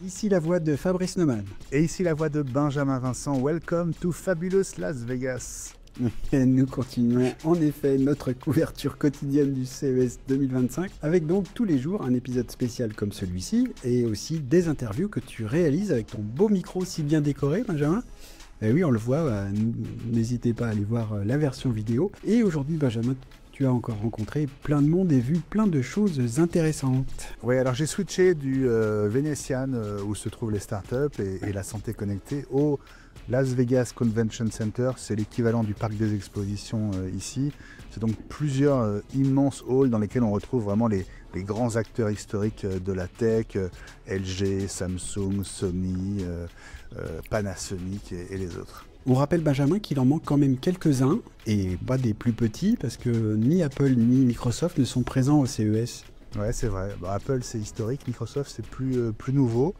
Ici la voix de Fabrice Neumann. Et ici la voix de Benjamin Vincent. Welcome to Fabulous Las Vegas. Et nous continuons en effet notre couverture quotidienne du CES 2025 avec donc tous les jours un épisode spécial comme celui-ci et aussi des interviews que tu réalises avec ton beau micro si bien décoré, Benjamin. Et oui, on le voit, n'hésitez pas à aller voir la version vidéo. Et aujourd'hui, Benjamin, tu as encore rencontré plein de monde et vu plein de choses intéressantes. Oui, alors j'ai switché du Venetian où se trouvent les startups et la santé connectée au Las Vegas Convention Center. C'est l'équivalent du parc des expositions ici. C'est donc plusieurs immenses halls dans lesquels on retrouve vraiment les grands acteurs historiques de la tech, LG, Samsung, Sony, Panasonic et les autres. On rappelle, Benjamin, qu'il en manque quand même quelques-uns, et pas des plus petits, parce que ni Apple ni Microsoft ne sont présents au CES. Ouais, c'est vrai. Bon, Apple, c'est historique. Microsoft, c'est plus nouveau.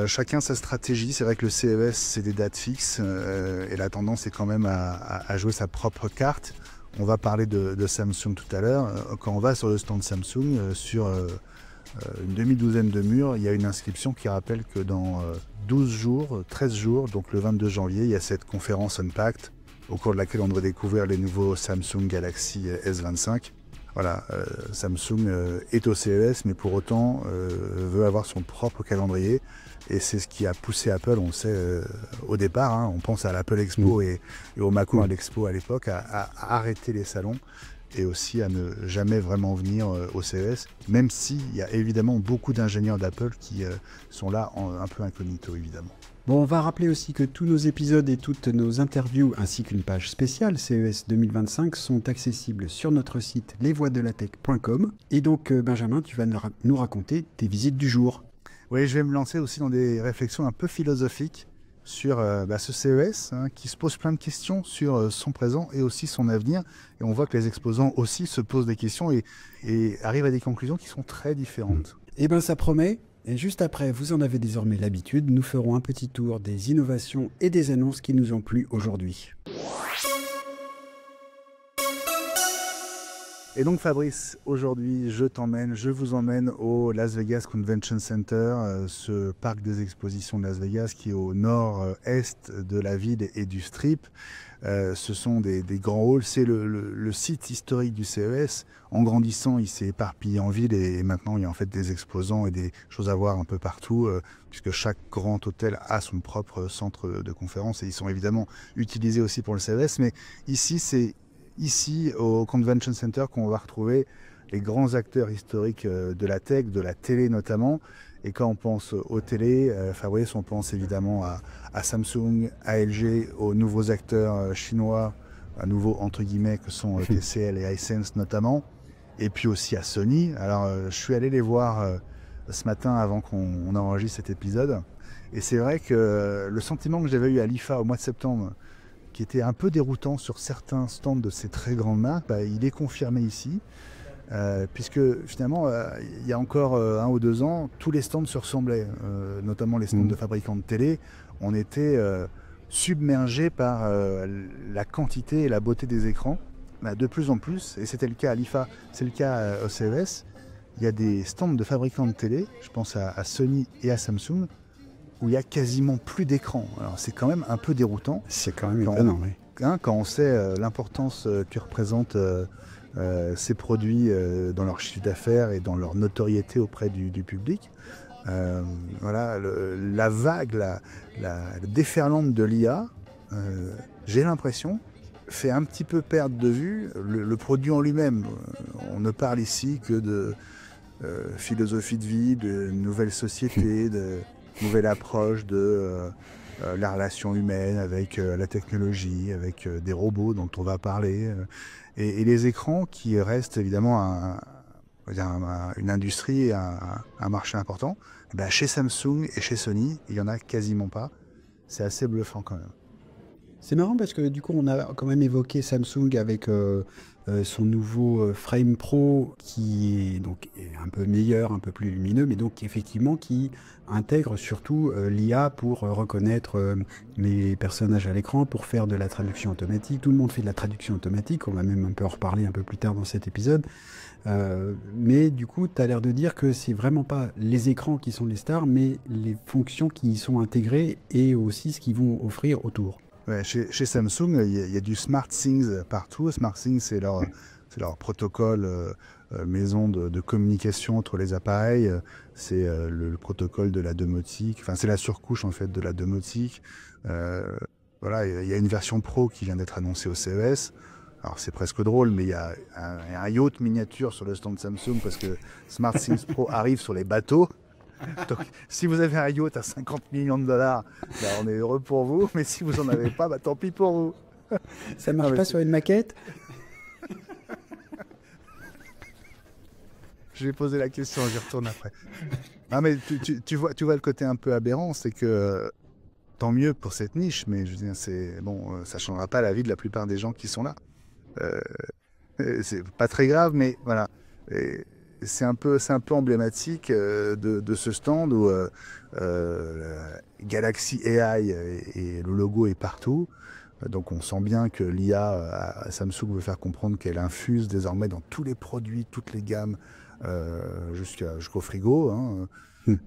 Chacun sa stratégie. C'est vrai que le CES, c'est des dates fixes, et la tendance est quand même à jouer sa propre carte. On va parler de Samsung tout à l'heure. Quand on va sur le stand Samsung, sur une demi-douzaine de murs, il y a une inscription qui rappelle que dans 13 jours, donc le 22 janvier, il y a cette conférence Unpacked au cours de laquelle on doit découvrir les nouveaux Samsung Galaxy S25. Voilà, Samsung est au CES, mais pour autant veut avoir son propre calendrier. Et c'est ce qui a poussé Apple, on le sait, au départ, hein, on pense à l'Apple Expo et au Macworld Expo à l'époque, à arrêter les salons et aussi à ne jamais vraiment venir au CES, même s'il y a évidemment beaucoup d'ingénieurs d'Apple qui sont là un peu incognito, évidemment. Bon, on va rappeler aussi que tous nos épisodes et toutes nos interviews, ainsi qu'une page spéciale CES 2025, sont accessibles sur notre site lesvoixdelatech.com. Et donc, Benjamin, tu vas nous raconter tes visites du jour. Oui, je vais me lancer aussi dans des réflexions un peu philosophiques sur ce CES qui se pose plein de questions sur son présent et aussi son avenir. Et on voit que les exposants aussi se posent des questions et arrivent à des conclusions qui sont très différentes. Eh bien, ça promet. Et juste après, vous en avez désormais l'habitude, nous ferons un petit tour des innovations et des annonces qui nous ont plu aujourd'hui. Et donc Fabrice, aujourd'hui je vous emmène au Las Vegas Convention Center, ce parc des expositions de Las Vegas qui est au nord-est de la ville et du Strip. Ce sont des grands halls, c'est le site historique du CES. En grandissant, il s'est éparpillé en ville et maintenant il y a en fait des exposants et des choses à voir un peu partout, puisque chaque grand hôtel a son propre centre de conférence et ils sont évidemment utilisés aussi pour le CES. Mais ici, c'est au Convention Center qu'on va retrouver les grands acteurs historiques de la tech, de la télé notamment. Et quand on pense aux télé, Fabrice, on pense évidemment à Samsung, à LG, aux nouveaux acteurs chinois, à nouveaux entre guillemets que sont TCL et Hisense notamment, et puis aussi à Sony. Alors je suis allé les voir ce matin avant qu'on enregistre cet épisode, et c'est vrai que le sentiment que j'avais eu à l'IFA au mois de septembre, qui était un peu déroutant sur certains stands de ces très grandes marques, il est confirmé ici, puisque finalement, il y a encore 1 ou 2 ans, tous les stands se ressemblaient, notamment les stands de fabricants de télé. On était submergés par la quantité et la beauté des écrans. De plus en plus, et c'était le cas à l'IFA, c'est le cas au CES, il y a des stands de fabricants de télé, je pense à Sony et à Samsung, où il n'y a quasiment plus d'écran. Alors c'est quand même un peu déroutant. C'est quand même étonnant, oui. Quand on sait l'importance que représentent ces produits dans leur chiffre d'affaires et dans leur notoriété auprès du public. Voilà, la vague, la déferlante de l'IA, j'ai l'impression, fait un petit peu perdre de vue le produit en lui-même. On ne parle ici que de philosophie de vie, de nouvelles sociétés, de nouvelle approche de la relation humaine avec la technologie, avec des robots dont on va parler, et les écrans qui restent évidemment une industrie et un marché important. Chez Samsung et chez Sony, il n'y en a quasiment pas. C'est assez bluffant quand même. C'est marrant parce que du coup, on a quand même évoqué Samsung avec son nouveau Frame Pro qui est donc est un peu meilleur, un peu plus lumineux, mais donc effectivement qui intègre surtout l'IA pour reconnaître les personnages à l'écran, pour faire de la traduction automatique. Tout le monde fait de la traduction automatique, on va même un peu en reparler un peu plus tard dans cet épisode. Mais du coup, tu as l'air de dire que c'est vraiment pas les écrans qui sont les stars, mais les fonctions qui y sont intégrées et aussi ce qu'ils vont offrir autour. Ouais, chez Samsung, il y a du SmartThings partout. SmartThings, c'est leur protocole maison de communication entre les appareils. C'est le protocole de la domotique. Enfin, c'est la surcouche en fait de la domotique. Voilà, il y a une version pro qui vient d'être annoncée au CES. Alors c'est presque drôle, mais il y a un yacht miniature sur le stand de Samsung parce que SmartThings Pro arrive sur les bateaux. Donc, si vous avez un yacht à 50 millions de dollars, bah, on est heureux pour vous. Mais si vous n'en avez pas, bah, tant pis pour vous. Ça marche pas sur une maquette? Je vais poser la question, j'y retourne après. Ah, mais tu vois le côté un peu aberrant, c'est que tant mieux pour cette niche, mais je veux dire, ça changera pas la vie de la plupart des gens qui sont là. C'est pas très grave, mais voilà. Et c'est un peu emblématique de ce stand où Galaxy AI et le logo est partout. Donc on sent bien que l'IA à Samsung veut faire comprendre qu'elle infuse désormais dans tous les produits, toutes les gammes, jusqu'au frigo. Hein.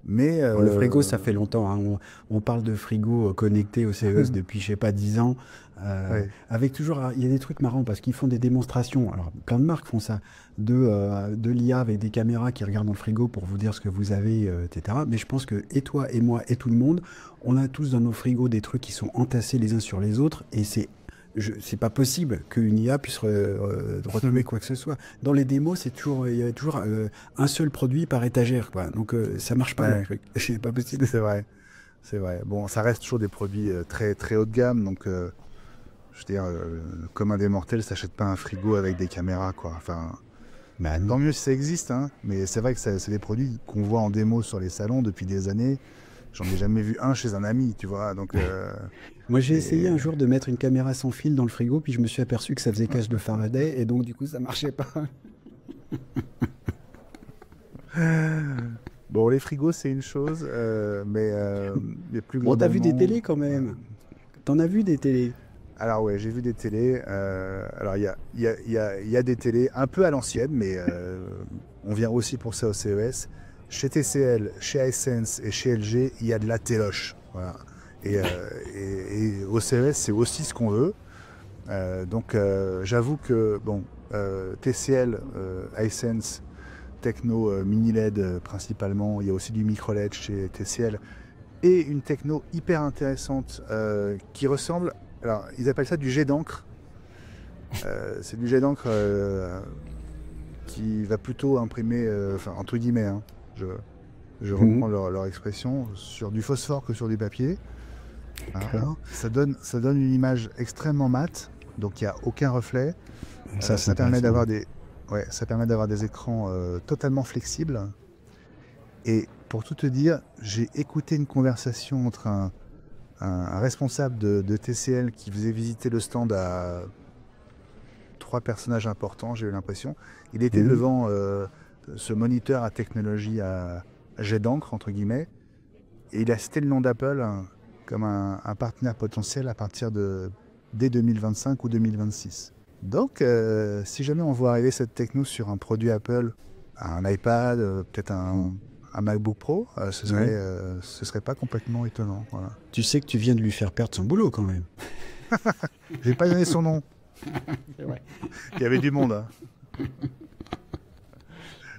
Mais, Bon, le frigo, ça fait longtemps. Hein. On parle de frigo connecté au CES depuis, je sais pas, 10 ans. Ouais. Avec toujours, il y a des trucs marrants parce qu'ils font des démonstrations. Alors, plein de marques font ça. De l'IA avec des caméras qui regardent dans le frigo pour vous dire ce que vous avez, etc. Mais je pense que, et toi, et moi, et tout le monde, on a tous dans nos frigos des trucs qui sont entassés les uns sur les autres. Et c'est pas possible qu'une IA puisse renommer quoi que ce soit. Dans les démos, il y a toujours un seul produit par étagère, quoi. Donc ça marche pas. Ouais. Le truc. C'est pas possible. C'est vrai. C'est vrai. Bon, ça reste toujours des produits très, très haut de gamme. Donc, je veux dire, comme un des mortels s'achète pas un frigo avec des caméras, quoi. Enfin, Bah, tant mieux si ça existe, hein. Mais c'est vrai que c'est des produits qu'on voit en démo sur les salons depuis des années. J'en ai jamais vu un chez un ami, tu vois. Donc, moi, j'ai essayé un jour de mettre une caméra sans fil dans le frigo, puis je me suis aperçu que ça faisait cage de Faraday, et donc du coup, ça marchait pas. bon, les frigos, c'est une chose, mais plus Bon, t'as vu des globalement. télés quand même. T'en as vu des télés? Alors ouais, j'ai vu des télés. Alors il y a des télés un peu à l'ancienne, mais on vient aussi pour ça au CES. Chez TCL, chez Hisense et chez LG, il y a de la téloche. Voilà. Et au CES, c'est aussi ce qu'on veut. Donc j'avoue que bon, TCL, Hisense, techno mini LED principalement. Il y a aussi du micro LED chez TCL et une techno hyper intéressante qui ressemble. Alors, ils appellent ça du jet d'encre. C'est du jet d'encre qui va plutôt imprimer, enfin, entre guillemets, hein, je reprends leur expression, sur du phosphore que sur du papier. Hein. Ça donne une image extrêmement mate, donc il n'y a aucun reflet. Ça permet d'avoir des écrans totalement flexibles. Et pour tout te dire, j'ai écouté une conversation entre un responsable de TCL qui faisait visiter le stand à 3 personnages importants, j'ai eu l'impression. Il était devant ce moniteur à technologie à jet d'encre, entre guillemets, et il a cité le nom d'Apple comme un partenaire potentiel à partir dès 2025 ou 2026. Donc, si jamais on voit arriver cette techno sur un produit Apple, un iPad, peut-être un MacBook Pro, ce serait pas complètement étonnant. Voilà. Tu sais que tu viens de lui faire perdre son boulot quand même. J'ai pas donné son nom. C'est vrai. Il y avait du monde. Hein.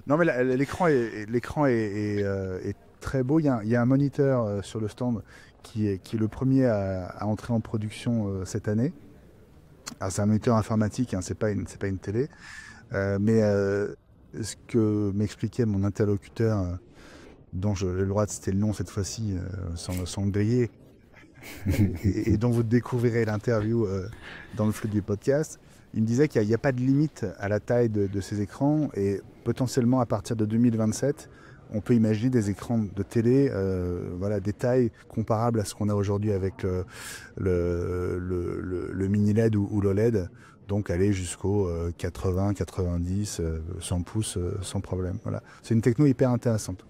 Non, mais l'écran est très beau. Il y a un moniteur sur le stand qui est le premier à entrer en production cette année. Alors, c'est un moniteur informatique, hein, c'est pas une télé. Mais ce que m'expliquait mon interlocuteur, dont j'ai le droit de citer le nom cette fois-ci, sans le griller, et dont vous découvrirez l'interview dans le flux du podcast, il me disait qu'il n'y a pas de limite à la taille de ces écrans et potentiellement à partir de 2027, on peut imaginer des écrans de télé, voilà, des tailles comparables à ce qu'on a aujourd'hui avec le mini LED ou l'OLED. Donc aller jusqu'au 80, 90, 100 pouces sans problème. Voilà. C'est une techno hyper intéressante.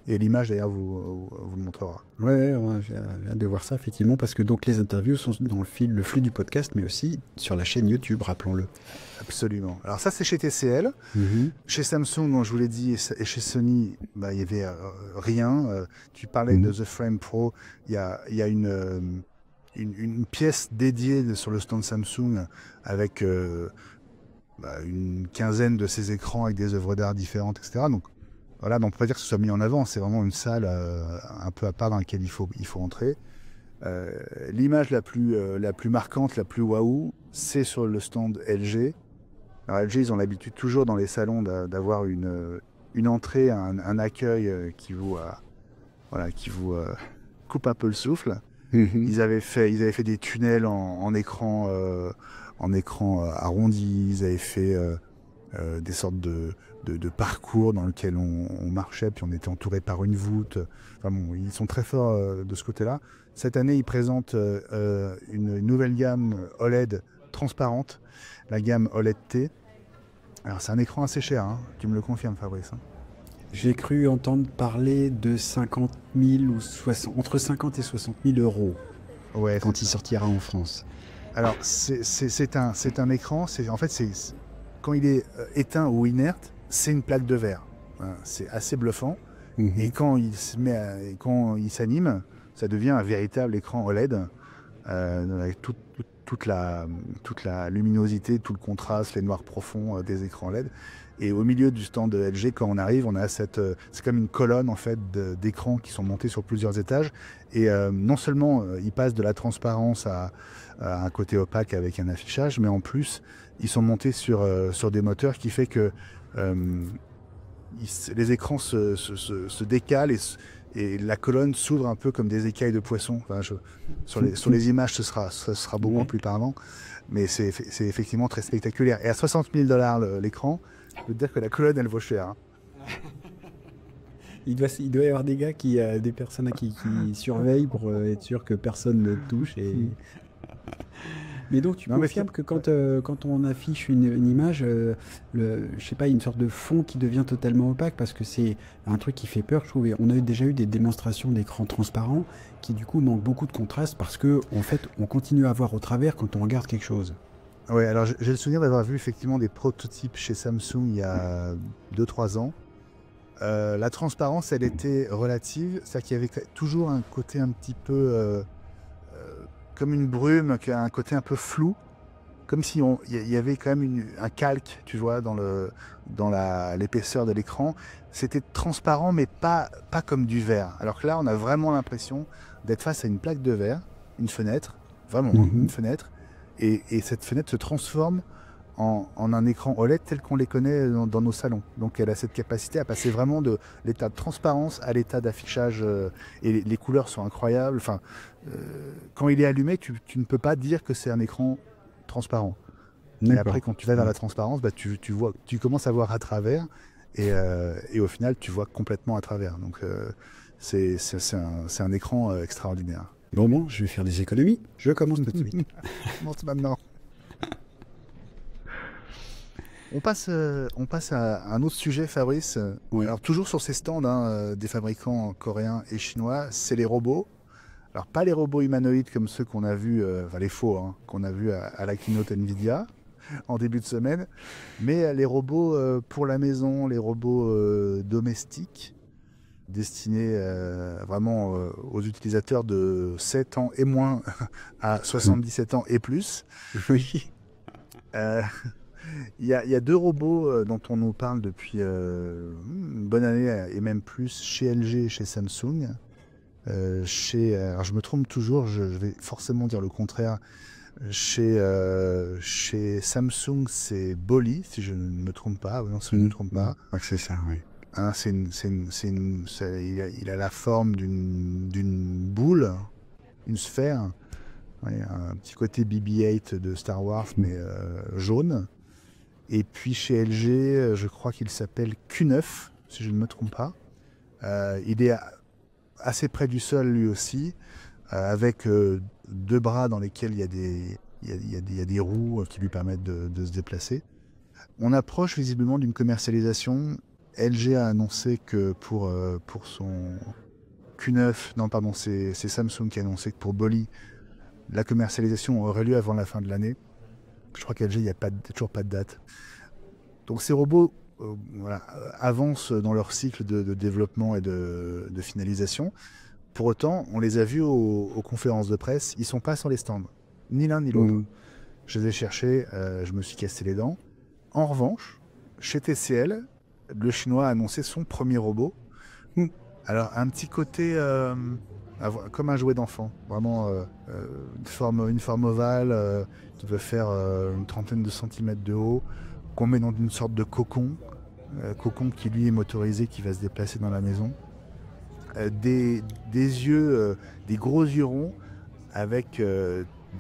Et l'image d'ailleurs vous le montrera. Ouais, j'ai hâte de voir ça effectivement parce que donc les interviews sont dans le flux du podcast mais aussi sur la chaîne YouTube, rappelons-le. Absolument. Alors ça c'est chez TCL. Chez Samsung, dont je vous l'ai dit, et chez Sony, il y avait rien. Tu parlais de The Frame Pro. Il y a une pièce dédiée sur le stand Samsung avec une quinzaine de ces écrans avec des œuvres d'art différentes, etc. Donc voilà, mais on ne peut pas dire que ce soit mis en avant. C'est vraiment une salle un peu à part dans laquelle il faut entrer. L'image la plus marquante, la plus waouh, c'est sur le stand LG. Alors LG, ils ont l'habitude toujours dans les salons d'avoir une entrée, un accueil qui vous coupe un peu le souffle. Ils avaient fait des tunnels en écran arrondi. Ils avaient fait des sortes de parcours dans lequel on marchait, puis on était entouré par une voûte. Enfin bon, ils sont très forts de ce côté-là. Cette année, ils présentent une nouvelle gamme OLED transparente, la gamme OLED T. Alors c'est un écran assez cher, hein. Tu me le confirmes, Fabrice, hein. J'ai cru entendre parler de 50 000 ou entre 50 et 60 000 euros quand il sortira en France. Alors c'est un écran, quand il est éteint ou inerte, c'est une plaque de verre. Voilà, c'est assez bluffant. Et quand il s'anime, ça devient un véritable écran OLED avec toute la luminosité, tout le contraste, les noirs profonds des écrans LED. Et au milieu du stand de LG, quand on arrive, on a c'est comme une colonne en fait d'écrans qui sont montés sur plusieurs étages. Et non seulement ils passent de la transparence à un côté opaque avec un affichage, mais en plus ils sont montés sur des moteurs qui fait que les écrans se décalent et la colonne s'ouvre un peu comme des écailles de poisson. Enfin, sur les images, ce sera beaucoup plus parlant, mais c'est effectivement très spectaculaire. Et à 60 000 $ l'écran, je peux te dire que la colonne, elle vaut cher, hein. Il doit y avoir des gars des personnes qui surveillent pour être sûr que personne ne touche. Mais donc tu confirmes que quand on affiche une image, je sais pas, une sorte de fond qui devient totalement opaque parce que c'est un truc qui fait peur, je trouve. Et on a déjà eu des démonstrations d'écrans transparents qui du coup manquent beaucoup de contraste parce que en fait on continue à voir au travers quand on regarde quelque chose. Oui, alors j'ai le souvenir d'avoir vu effectivement des prototypes chez Samsung il y a 2-3 ans. La transparence, elle était relative, c'est-à-dire qu'il y avait toujours un côté un petit peu comme une brume, un côté un peu flou, comme si il y avait quand même un calque, tu vois, dans l'épaisseur de l'écran. C'était transparent, mais pas comme du verre. Alors que là, on a vraiment l'impression d'être face à une plaque de verre, une fenêtre, vraiment une fenêtre, et cette fenêtre se transforme en un écran OLED tel qu'on les connaît dans nos salons. Donc elle a cette capacité à passer vraiment de l'état de transparence à l'état d'affichage, et les couleurs sont incroyables. Enfin, quand il est allumé, tu ne peux pas dire que c'est un écran transparent. Et après, quand tu vas vers la transparence, tu commences à voir à travers, et au final, tu vois complètement à travers. Donc c'est un écran extraordinaire. Bon, je vais faire des économies. Je commence tout de suite. Commence maintenant. On passe à un autre sujet, Fabrice. Oui. Alors toujours sur ces stands des fabricants coréens et chinois, c'est les robots. Alors pas les robots humanoïdes comme ceux qu'on a vus, les faux, hein, qu'on a vus à la keynote Nvidia en début de semaine, mais les robots pour la maison, les robots domestiques, destinés vraiment aux utilisateurs de 7 ans et moins à 77 ans et plus. Oui. Il y a 2 robots dont on nous parle depuis une bonne année et même plus chez LG et chez Samsung. Alors je me trompe toujours, je vais forcément dire le contraire. Chez Samsung, c'est Bolly, si je ne me trompe pas. Non, si je ne me trompe pas. C'est ça, oui. Hein, il a la forme d'une boule, une sphère. Ouais, un petit côté BB-8 de Star Wars, mais jaune. Et puis chez LG, je crois qu'il s'appelle Q9, si je ne me trompe pas. Il est assez près du sol lui aussi, avec 2 bras dans lesquels il y a des roues qui lui permettent de se déplacer. On approche visiblement d'une commercialisation. LG a annoncé que pour son Q9, non pardon, c'est Samsung qui a annoncé que pour Bolly, la commercialisation aurait lieu avant la fin de l'année. Je crois qu'LG, il n'y a toujours pas de date. Donc ces robots avancent dans leur cycle de développement et de finalisation. Pour autant, on les a vus aux conférences de presse, ils ne sont pas sur les stands, ni l'un ni l'autre. Je les ai cherchés, je me suis cassé les dents. En revanche, chez TCL, le chinois a annoncé son premier robot. Alors, un petit côté comme un jouet d'enfant, vraiment une forme ovale qui peut faire une trentaine de centimètres de haut, qu'on met dans une sorte de cocon qui lui est motorisé, qui va se déplacer dans la maison. Des yeux, des gros yeux ronds avec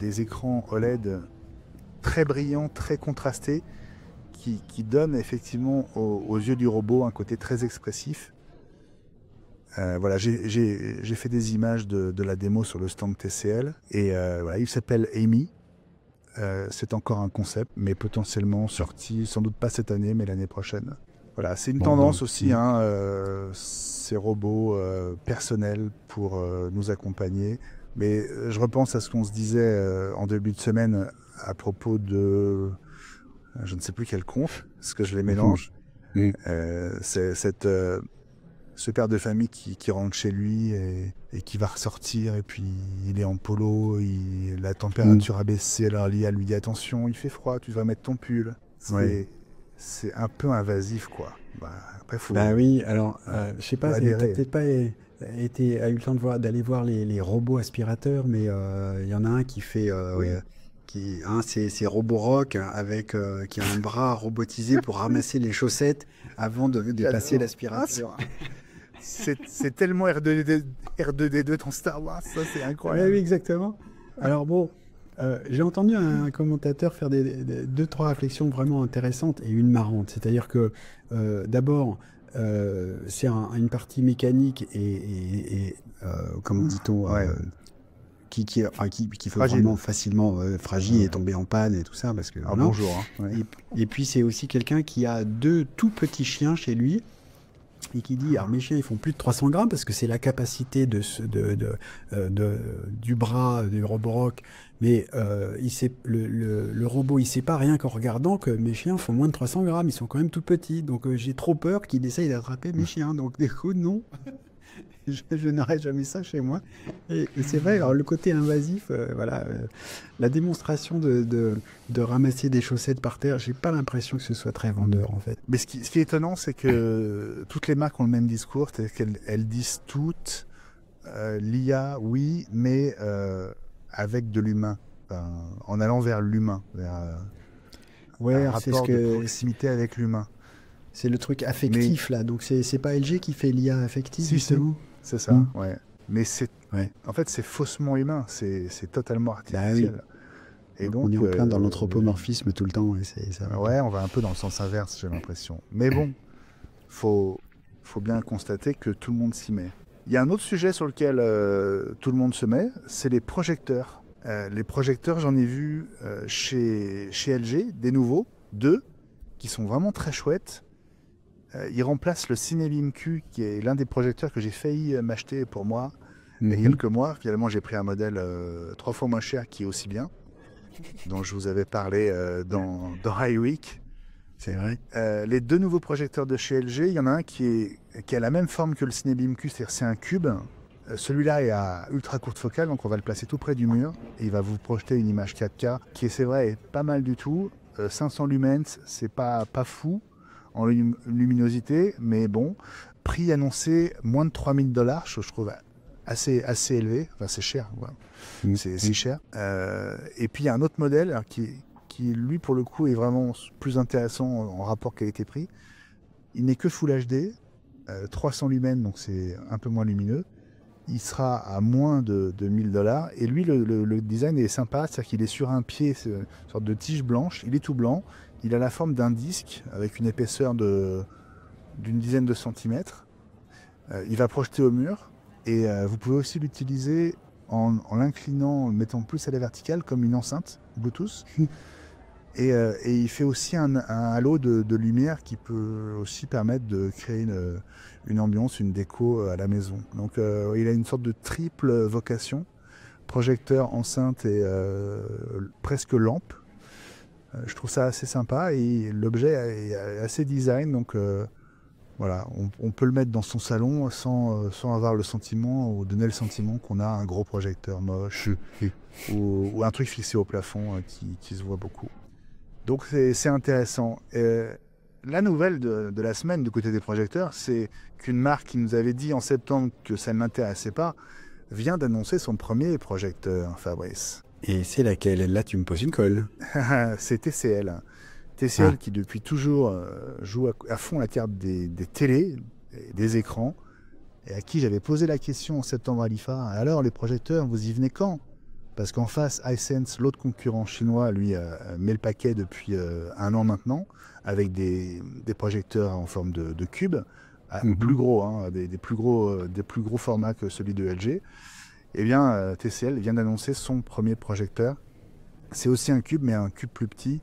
des écrans OLED très brillants, très contrastés, qui donnent effectivement aux yeux du robot un côté très expressif. Voilà, j'ai fait des images de la démo sur le stand TCL et voilà, il s'appelle Amy. C'est encore un concept, mais potentiellement sorti, sans doute pas cette année, mais l'année prochaine. Voilà, c'est une tendance aussi, ces robots personnels pour nous accompagner. Mais je repense à ce qu'on se disait en début de semaine à propos de... je ne sais plus quel compte, parce que je les mélange. C'est ce père de famille qui rentre chez lui et qui va ressortir, et puis il est en polo, la température a baissé, alors Lia lui dit attention, il fait froid, tu vas mettre ton pull. C'est un peu invasif, quoi. Après, oui, alors je sais pas, t'as peut-être pas eu le temps d'aller voir les robots aspirateurs, mais il y en a un qui fait c'est Roborock avec qui a un bras robotisé pour ramasser les chaussettes avant de passer l'aspirateur. C'est tellement R2D2 ton Star Wars, ça c'est incroyable. Oui, exactement. Alors bon, j'ai entendu un commentateur faire deux, trois réflexions vraiment intéressantes et une marrante. C'est-à-dire que d'abord, c'est une partie mécanique et comment dit-on, qui fait vraiment facilement fragile et tomber en panne et tout ça. Parce que, bonjour. Hein. Et puis c'est aussi quelqu'un qui a 2 tout petits chiens chez lui. Et qui dit, alors mes chiens ils font plus de 300 grammes parce que c'est la capacité du bras du Roborock, mais le robot il sait pas rien qu'en regardant que mes chiens font moins de 300 grammes, ils sont quand même tout petits, donc j'ai trop peur qu'il essaye d'attraper mes chiens, donc du coup non. Je n'aurais jamais ça chez moi. Et c'est vrai, alors le côté invasif, la démonstration de ramasser des chaussettes par terre, j'ai pas l'impression que ce soit très vendeur en fait. Mais ce qui est étonnant, c'est que toutes les marques ont le même discours, c'est qu'elles disent toutes l'IA, oui, mais avec de l'humain, en allant vers l'humain, vers un rapport de proximité avec l'humain. C'est le truc affectif là, donc c'est pas LG qui fait l'IA affective justement. C'est ça, ouais. Mais en fait, c'est faussement humain, c'est totalement artificiel. Et donc, on est en plein dans l'anthropomorphisme tout le temps. Ouais, on va un peu dans le sens inverse, j'ai l'impression. Mais bon, faut bien constater que tout le monde s'y met. Il y a un autre sujet sur lequel tout le monde se met, c'est les projecteurs. Les projecteurs, j'en ai vu chez LG, des nouveaux, 2, qui sont vraiment très chouettes. Il remplace le Cinebeam Q, qui est l'un des projecteurs que j'ai failli m'acheter pour moi il y a quelques mois. Finalement, j'ai pris un modèle 3 fois moins cher qui est aussi bien, dont je vous avais parlé dans High Week. C'est vrai. Les 2 nouveaux projecteurs de chez LG, il y en a un qui a la même forme que le Cinebeam Q, c'est-à-dire c'est un cube. Celui-là est à ultra courte focale, donc on va le placer tout près du mur et il va vous projeter une image 4K qui, c'est vrai, est pas mal du tout. 500 lumens, c'est pas fou en luminosité, mais bon, prix annoncé moins de $3000, je trouve assez élevé, enfin c'est cher, ouais. C'est cher. Et puis il y a un autre modèle qui lui pour le coup est vraiment plus intéressant en rapport qualité-prix. Il n'est que Full HD, 300 lumens, donc c'est un peu moins lumineux. Il sera à moins de $1000, et lui le design est sympa, c'est-à-dire qu'il est sur un pied, c'est une sorte de tige blanche, il est tout blanc. Il a la forme d'un disque avec une épaisseur d'une dizaine de centimètres. Il va projeter au mur et vous pouvez aussi l'utiliser en l'inclinant, en le mettant plus à la verticale comme une enceinte Bluetooth. Et il fait aussi un halo de lumière qui peut aussi permettre de créer une ambiance, une déco à la maison. Donc il a une sorte de triple vocation, projecteur, enceinte et presque lampe. Je trouve ça assez sympa et l'objet est assez design, donc voilà, on peut le mettre dans son salon sans avoir le sentiment ou donner le sentiment qu'on a un gros projecteur moche ou un truc fixé au plafond qui se voit beaucoup. Donc c'est intéressant. La nouvelle de la semaine du côté des projecteurs, c'est qu'une marque qui nous avait dit en septembre que ça ne l'intéressait pas, vient d'annoncer son premier projecteur, Fabrice. Et c'est laquelle? Là, tu me poses une colle. C'est TCL. TCL qui depuis toujours joue à fond la carte des télés, des écrans, et à qui j'avais posé la question en septembre à l'IFA. Alors les projecteurs, vous y venez quand? Parce qu'en face, Hisense, l'autre concurrent chinois, lui, met le paquet depuis 1 an maintenant, avec des projecteurs en forme de cube, plus gros, hein, des plus gros formats que celui de LG. Eh bien, TCL vient d'annoncer son premier projecteur. C'est aussi un cube, mais un cube plus petit,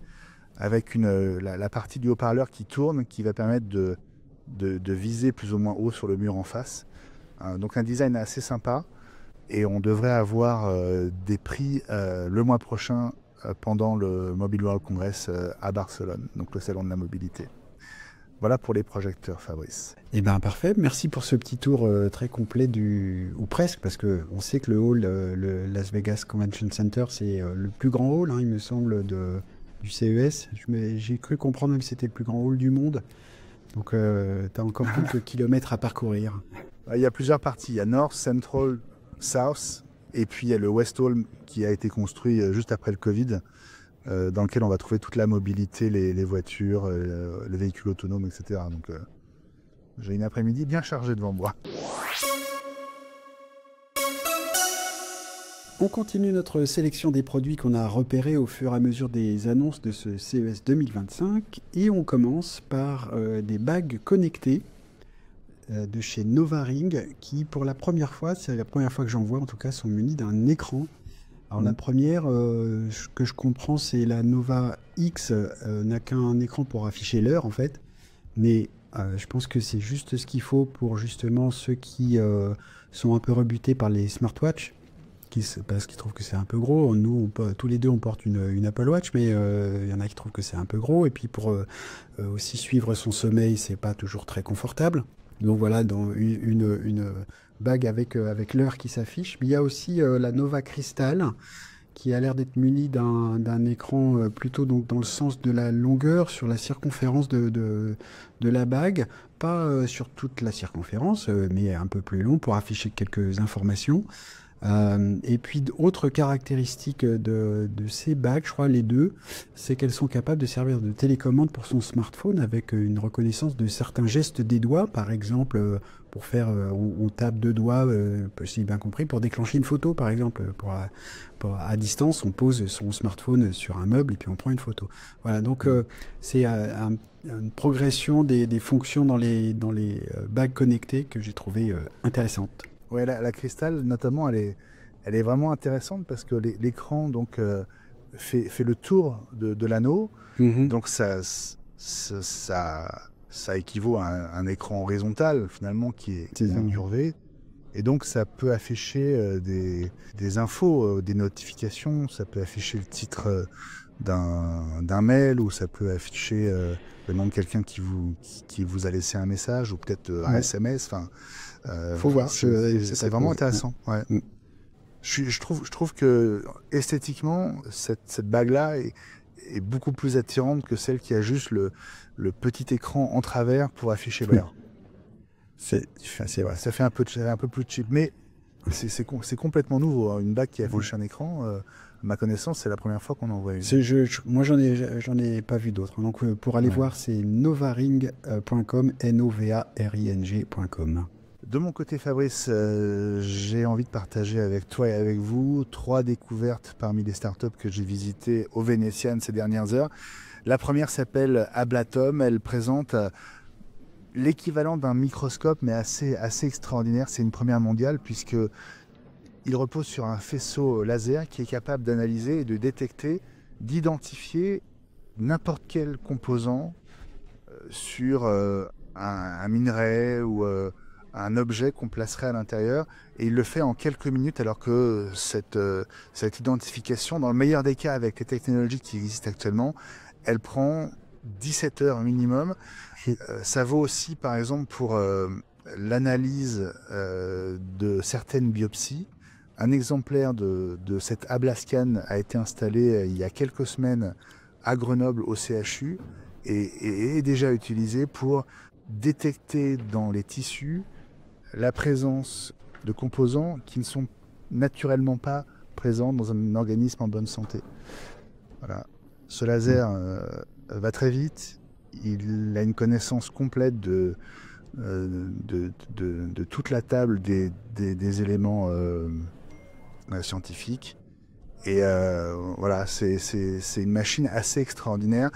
avec la partie du haut-parleur qui tourne, qui va permettre de viser plus ou moins haut sur le mur en face. Donc un design assez sympa. Et on devrait avoir des prix le mois prochain pendant le Mobile World Congress à Barcelone, donc le salon de la mobilité. Voilà pour les projecteurs, Fabrice. Eh bien, parfait. Merci pour ce petit tour très complet ou presque, parce qu'on sait que le hall, le Las Vegas Convention Center, c'est le plus grand hall, hein, il me semble, du CES. J'ai cru comprendre que c'était le plus grand hall du monde. Donc, tu as encore quelques kilomètres à parcourir. Il y a plusieurs parties. Il y a North, Central, South, et puis il y a le West Hall qui a été construit juste après le Covid, dans lequel on va trouver toute la mobilité, les voitures, les véhicules autonomes, etc. Donc j'ai une après-midi bien chargée devant moi. On continue notre sélection des produits qu'on a repérés au fur et à mesure des annonces de ce CES 2025 et on commence par des bagues connectées de chez Nova Ring qui pour la première fois, c'est la première fois que j'en vois en tout cas, sont munis d'un écran. Alors la première que je comprends, c'est la Nova X n'a qu'un écran pour afficher l'heure en fait, mais je pense que c'est juste ce qu'il faut pour justement ceux qui sont un peu rebutés par les smartwatches, parce qu'ils trouvent que c'est un peu gros. Nous, tous les deux, on porte une Apple Watch, mais il y en a qui trouvent que c'est un peu gros, et puis pour aussi suivre son sommeil, c'est pas toujours très confortable. Donc voilà, dans une bague avec l'heure qui s'affiche. Mais il y a aussi la Nova Crystal qui a l'air d'être munie d'un écran plutôt donc dans le sens de la longueur sur la circonférence de la bague. Pas sur toute la circonférence, mais un peu plus long pour afficher quelques informations. Et puis autre caractéristique de ces bagues, je crois les deux, c'est qu'elles sont capables de servir de télécommande pour son smartphone avec une reconnaissance de certains gestes des doigts, par exemple pour faire, on tape 2 doigts, si bien compris, pour déclencher une photo par exemple, à distance on pose son smartphone sur un meuble et puis on prend une photo. Voilà, donc c'est une progression des fonctions dans les bagues connectées que j'ai trouvé intéressante. Ouais, la Crystal, notamment, elle est vraiment intéressante parce que l'écran donc fait le tour de l'anneau. Donc ça équivaut à un écran horizontal finalement qui est incurvé. Et donc ça peut afficher des infos, des notifications. Ça peut afficher le titre d'un mail, ou ça peut afficher le nom de quelqu'un qui vous a laissé un message, ou peut-être un SMS. Enfin. Faut voir, c'est vraiment intéressant. Ouais. Je trouve que esthétiquement cette bague-là est beaucoup plus attirante que celle qui a juste le petit écran en travers pour afficher l'heure. C'est vrai. Ça fait un peu plus cheap, mais c'est complètement nouveau. Hein. Une bague qui affiche un écran, à ma connaissance, c'est la première fois qu'on en voit une. Moi, j'en ai pas vu d'autres. Donc, pour aller voir, c'est novaring.com, novaring.com. De mon côté, Fabrice, j'ai envie de partager avec toi et avec vous 3 découvertes parmi les startups que j'ai visitées au Vénitian ces dernières heures. La première s'appelle Ablatom. Elle présente l'équivalent d'un microscope, mais assez extraordinaire. C'est une première mondiale, puisque il repose sur un faisceau laser qui est capable d'analyser et de détecter, d'identifier n'importe quel composant sur un minerai ou un objet qu'on placerait à l'intérieur, et il le fait en quelques minutes, alors que cette identification, dans le meilleur des cas avec les technologies qui existent actuellement, elle prend 17 heures minimum. Ça vaut aussi par exemple pour l'analyse de certaines biopsies. Un exemplaire de cette Ablascan a été installé il y a quelques semaines à Grenoble au CHU et est déjà utilisé pour détecter dans les tissus la présence de composants qui ne sont naturellement pas présents dans un organisme en bonne santé. Voilà. Ce laser va très vite, il a une connaissance complète de toute la table des éléments scientifiques. Et voilà, c'est une machine assez extraordinaire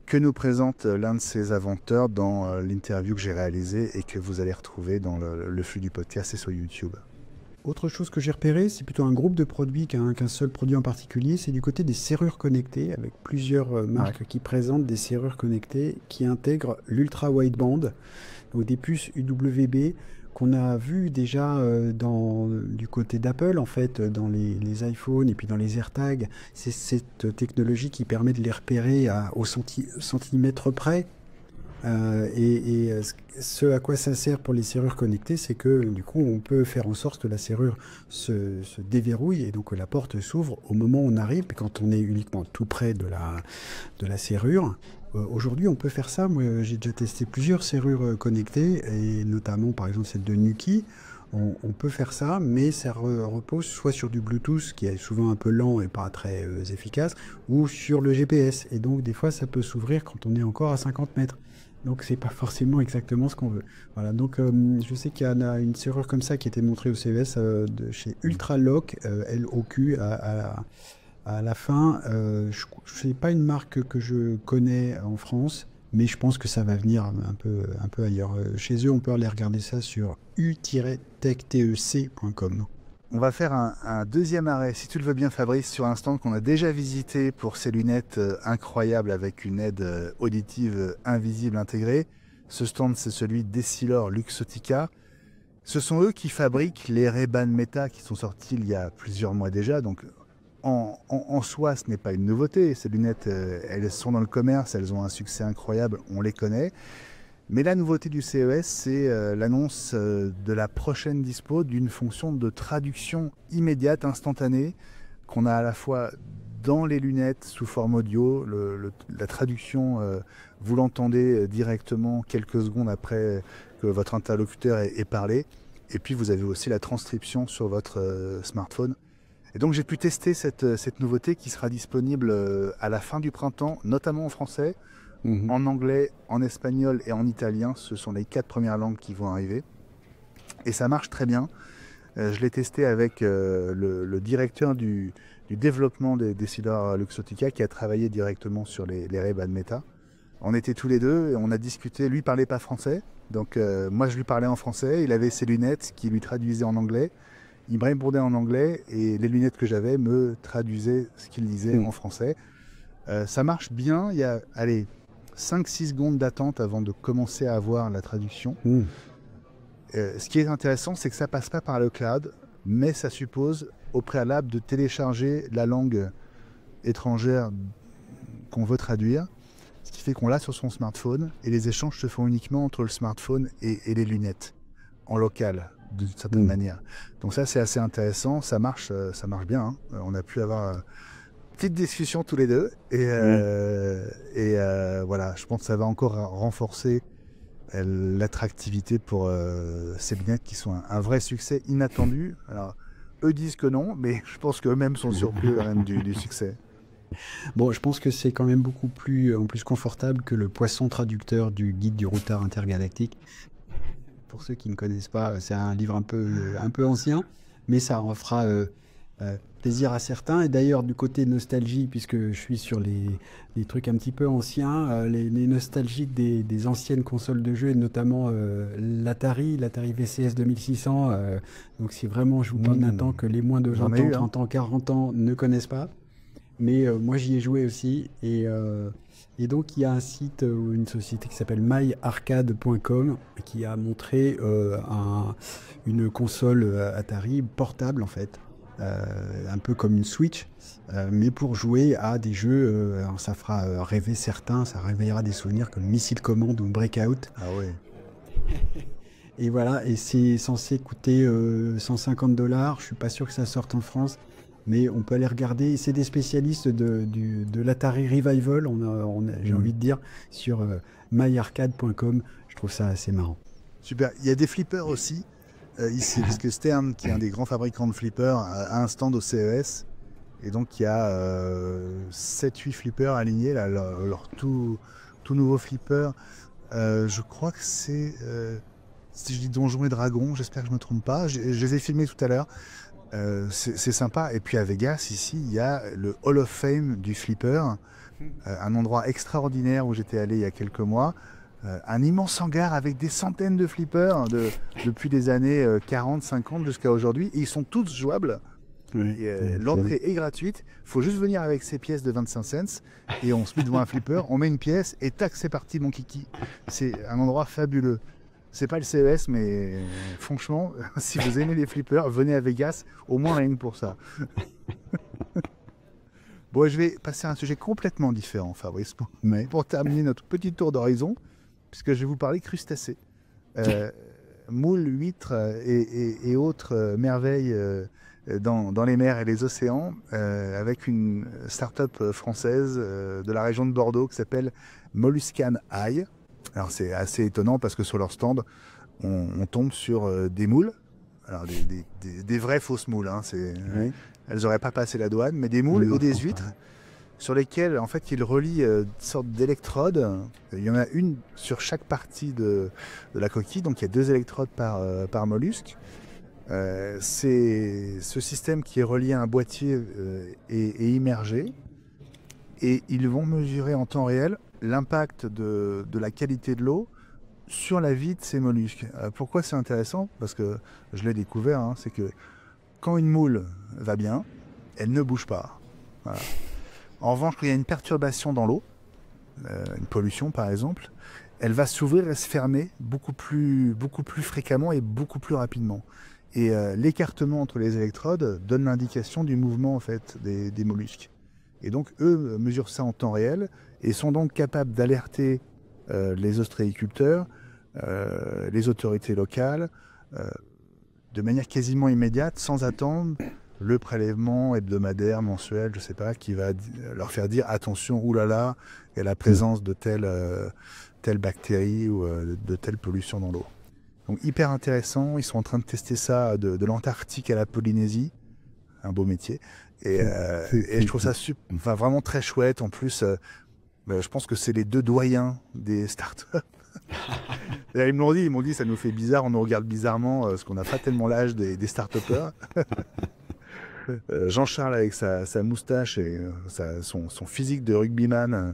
que nous présente l'un de ses inventeurs dans l'interview que j'ai réalisée et que vous allez retrouver dans le flux du podcast et sur YouTube. Autre chose que j'ai repéré, c'est plutôt un groupe de produits qu'un seul produit en particulier. C'est du côté des serrures connectées, avec plusieurs marques qui présentent des serrures connectées qui intègrent l'ultra wideband, donc des puces UWB qu'on a vu déjà du côté d'Apple, en fait, dans les iPhones et puis dans les AirTags. C'est cette technologie qui permet de les repérer au centimètre près. Ce à quoi ça sert pour les serrures connectées, c'est que du coup on peut faire en sorte que la serrure se déverrouille et donc que la porte s'ouvre au moment où on arrive, et quand on est uniquement tout près de la serrure. Aujourd'hui on peut faire ça. Moi j'ai déjà testé plusieurs serrures connectées, et notamment par exemple celle de Nuki. On peut faire ça, mais ça repose soit sur du Bluetooth, qui est souvent un peu lent et pas très efficace, ou sur le GPS. Et donc des fois ça peut s'ouvrir quand on est encore à 50 mètres. Donc c'est pas forcément exactement ce qu'on veut. Voilà, donc je sais qu'il y en a une serrure comme ça qui a été montrée au CES de chez Ultralock, LOQ à la fin. C'est pas une marque que je connais en France, mais je pense que ça va venir un peu ailleurs. Chez eux, on peut aller regarder ça sur u-techtec.com. On va faire un deuxième arrêt, si tu le veux bien Fabrice, sur un stand qu'on a déjà visité pour ces lunettes incroyables avec une aide auditive invisible intégrée. Ce stand, c'est celui d'Essilor Luxottica. Ce sont eux qui fabriquent les Ray-Ban Meta qui sont sortis il y a plusieurs mois déjà. Donc en soi, ce n'est pas une nouveauté. Ces lunettes, elles sont dans le commerce, elles ont un succès incroyable, on les connaît. Mais la nouveauté du CES, c'est l'annonce de la prochaine dispo d'une fonction de traduction immédiate, instantanée, qu'on a à la fois dans les lunettes sous forme audio. La traduction, vous l'entendez directement quelques secondes après que votre interlocuteur ait parlé. Et puis vous avez aussi la transcription sur votre smartphone. Et donc j'ai pu tester cette nouveauté qui sera disponible à la fin du printemps, notamment en français. En anglais, en espagnol et en italien, ce sont les 4 premières langues qui vont arriver. Et ça marche très bien. Je l'ai testé avec le directeur du développement d'Essilor Luxottica qui a travaillé directement sur les Ray-Ban Meta. On était tous les deux et on a discuté. Lui parlait pas français, donc moi je lui parlais en français. Il avait ses lunettes qui lui traduisaient en anglais. Il me répondait en anglais et les lunettes que j'avais me traduisaient ce qu'il disait en français. Ça marche bien. Il y a 5-6 secondes d'attente avant de commencer à avoir la traduction. Ce qui est intéressant, c'est que ça passe pas par le cloud, mais ça suppose au préalable de télécharger la langue étrangère qu'on veut traduire, ce qui fait qu'on l'a sur son smartphone, et les échanges se font uniquement entre le smartphone et les lunettes, en local, d'une certaine manière. Donc ça, c'est assez intéressant, ça marche bien. Hein. On a pu avoir petite discussion tous les deux et voilà, je pense que ça va encore renforcer l'attractivité pour ces lunettes qui sont un vrai succès inattendu. Alors eux disent que non, mais je pense qu'eux-mêmes sont surpris quand même du succès. Bon, je pense que c'est quand même beaucoup plus confortable que le poisson traducteur du guide du routard intergalactique. Pour ceux qui ne connaissent pas, c'est un livre un peu ancien, mais ça en fera plaisir à certains. Et d'ailleurs, du côté nostalgie, puisque je suis sur les trucs un petit peu anciens, les nostalgiques des anciennes consoles de jeux, et notamment l'Atari VCS 2600. Donc si vraiment je vous parle d'un temps que les moins de 20 ans, 30 ans, 40 ans ne connaissent pas. Mais moi j'y ai joué aussi. Et donc il y a un site ou une société qui s'appelle myarcade.com qui a montré une console Atari portable en fait. Un peu comme une Switch, mais pour jouer à des jeux, alors ça fera rêver certains, ça réveillera des souvenirs comme Missile Command ou Breakout. Ah ouais. Et voilà, et c'est censé coûter 150 $. Je suis pas sûr que ça sorte en France, mais on peut aller regarder. C'est des spécialistes de l'Atari Revival, j'ai envie de dire, sur myarcade.com. Je trouve ça assez marrant. Super. Il y a des flippers aussi. Ici, parce que Stern, qui est un des grands fabricants de flippers, a un stand au CES. Et donc, il y a 7-8 flippers alignés, là, leur tout nouveau flipper. Je crois que c'est, si je dis Donjons et Dragons, j'espère que je ne me trompe pas. Je les ai filmés tout à l'heure. C'est sympa. Et puis à Vegas, ici, il y a le Hall of Fame du flipper. Un endroit extraordinaire où j'étais allé il y a quelques mois. Un immense hangar avec des centaines de flippers depuis les années 40, 50 jusqu'à aujourd'hui. Et ils sont tous jouables. Oui, l'entrée est gratuite. Il faut juste venir avec ses pièces de 25 cents. Et on se met devant un flipper, on met une pièce et tac, c'est parti mon kiki. C'est un endroit fabuleux. C'est pas le CES, mais franchement, si vous aimez les flippers, venez à Vegas, au moins rien que pour ça. Bon, je vais passer à un sujet complètement différent, Fabrice, pour terminer notre petit tour d'horizon, puisque je vais vous parler crustacés. Moules, huîtres et autres merveilles dans les mers et les océans, avec une start-up française de la région de Bordeaux qui s'appelle Molluscan Eye. Alors c'est assez étonnant parce que sur leur stand, on tombe sur des moules, alors des vraies fausses moules, hein, Oui. Elles n'auraient pas passé la douane, mais des moules Oui, et des huîtres sur lesquelles en fait ils relient une sorte d'électrodes. Il y en a une sur chaque partie de la coquille, donc il y a 2 électrodes par mollusque. C'est ce système qui est relié à un boîtier est immergé et ils vont mesurer en temps réel l'impact de la qualité de l'eau sur la vie de ces mollusques. Pourquoi c'est intéressant? Parce que je l'ai découvert, hein, c'est que quand une moule va bien, elle ne bouge pas. Voilà. En revanche, quand il y a une perturbation dans l'eau, une pollution par exemple, elle va s'ouvrir et se fermer beaucoup plus fréquemment et beaucoup plus rapidement. Et l'écartement entre les électrodes donne l'indication du mouvement en fait, des mollusques. Et donc eux mesurent ça en temps réel et sont donc capables d'alerter les ostréiculteurs, les autorités locales, de manière quasiment immédiate, sans attendre le prélèvement hebdomadaire, mensuel, je sais pas, qui va leur faire dire attention, oulala, il y a la présence de telle bactérie ou de telle pollution dans l'eau. Donc hyper intéressant, ils sont en train de tester ça de l'Antarctique à la Polynésie, un beau métier. Et je trouve ça vraiment très chouette. En plus, je pense que c'est les 2 doyens des startups. Ils m'ont dit, ça nous fait bizarre, on nous regarde bizarrement, parce qu'on n'a pas tellement l'âge des start-upers. Jean-Charles avec sa moustache et son physique de rugbyman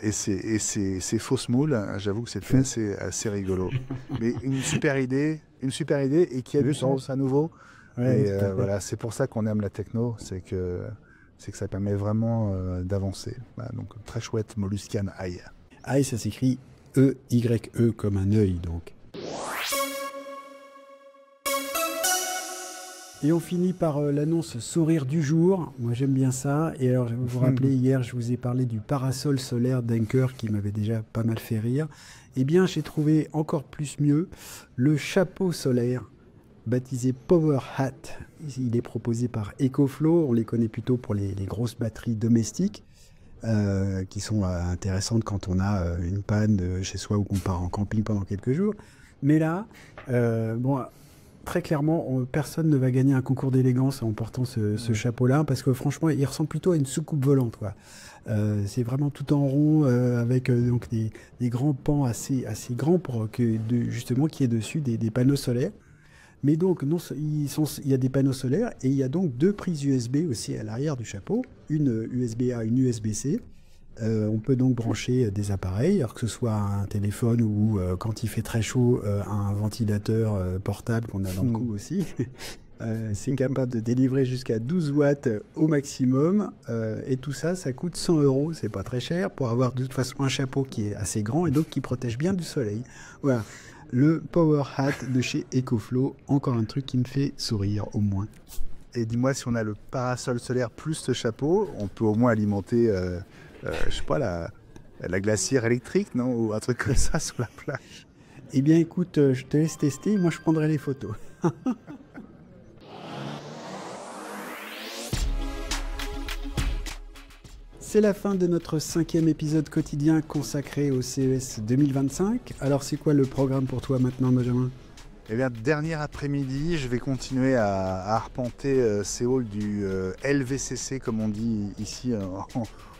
et ses fausses moules, j'avoue que c'est assez rigolo. Mais une super idée et qui a du sens à nouveau. Ouais, et voilà, c'est pour ça qu'on aime la techno, c'est que ça permet vraiment d'avancer. Voilà, donc très chouette, Molluscan Eye. Eye, ça s'écrit E-Y-E comme un œil donc. Et on finit par l'annonce sourire du jour. Moi j'aime bien ça. Et alors vous vous rappelez, hier je vous ai parlé du parasol solaire d'Anker qui m'avait déjà pas mal fait rire. Eh bien j'ai trouvé encore plus mieux le chapeau solaire baptisé Power Hat. Il est proposé par EcoFlow. On les connaît plutôt pour les grosses batteries domestiques qui sont intéressantes quand on a une panne chez soi ou qu'on part en camping pendant quelques jours. Mais là, très clairement, personne ne va gagner un concours d'élégance en portant ce chapeau-là, parce que franchement, il ressemble plutôt à une soucoupe volante, quoi. C'est vraiment tout en rond, avec donc des grands pans assez grands pour justement qu'il y ait dessus des panneaux solaires. Mais donc, non, il y a des panneaux solaires et il y a donc 2 prises USB aussi à l'arrière du chapeau, une USB-A, une USB-C. On peut donc brancher des appareils, alors que ce soit un téléphone ou quand il fait très chaud, un ventilateur portable qu'on a dans le cou aussi. C'est capable de délivrer jusqu'à 12 watts au maximum. Et tout ça, ça coûte 100 €. C'est pas très cher pour avoir de toute façon un chapeau qui est assez grand et donc qui protège bien du soleil. Voilà. Le Power Hat de chez EcoFlow. Encore un truc qui me fait sourire au moins. Et dis-moi, si on a le parasol solaire plus ce chapeau, on peut au moins alimenter, je sais pas, la glacière électrique, non? Ou un truc comme ça sur la plage. Eh bien écoute, je te laisse tester. Moi, je prendrai les photos. C'est la fin de notre 5e épisode quotidien consacré au CES 2025. Alors c'est quoi le programme pour toi maintenant, Benjamin? Eh bien, dernier après-midi, je vais continuer à arpenter ces halls du LVCC, comme on dit ici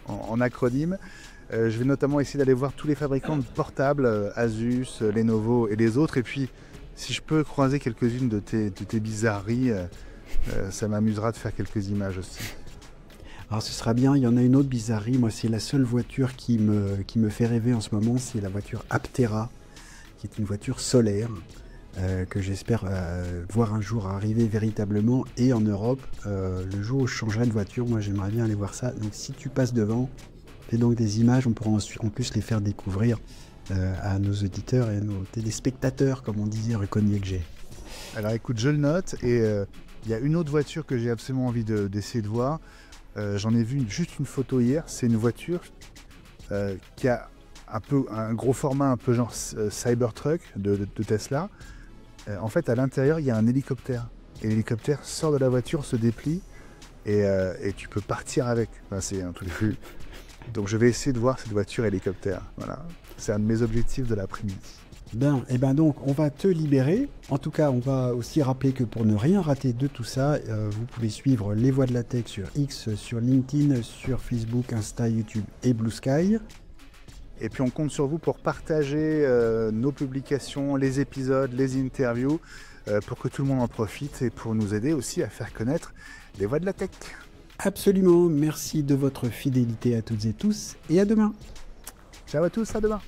en acronyme. Je vais notamment essayer d'aller voir tous les fabricants de portables, Asus, Lenovo et les autres. Et puis, si je peux croiser quelques-unes de tes bizarreries, ça m'amusera de faire quelques images aussi. Alors ce sera bien, il y en a une autre bizarrerie, moi c'est la seule voiture qui me fait rêver en ce moment, c'est la voiture Aptera, qui est une voiture solaire, que j'espère voir un jour arriver véritablement, et en Europe, le jour où je changerai de voiture, moi j'aimerais bien aller voir ça. Donc si tu passes devant, fais donc des images, on pourra en plus les faire découvrir à nos auditeurs et à nos téléspectateurs, comme on disait rue Cognier-G. Alors écoute, je le note, et il y a une autre voiture que j'ai absolument envie d'essayer de voir. J'en ai vu juste une photo hier, c'est une voiture qui a un gros format un peu genre Cybertruck de Tesla. En fait, à l'intérieur, il y a un hélicoptère. Et l'hélicoptère sort de la voiture, se déplie, et tu peux partir avec. Enfin, c'est un truc fou. Donc je vais essayer de voir cette voiture hélicoptère. Voilà. C'est un de mes objectifs de l'après-midi. Bien, et ben donc on va te libérer. En tout cas, on va aussi rappeler que pour ne rien rater de tout ça, vous pouvez suivre Les Voix de la Tech sur X, sur LinkedIn, sur Facebook, Insta, YouTube et Blue Sky. Et puis on compte sur vous pour partager nos publications, les épisodes, les interviews, pour que tout le monde en profite et pour nous aider aussi à faire connaître les voix de la tech. Absolument, merci de votre fidélité à toutes et tous et à demain. Ciao à tous, à demain.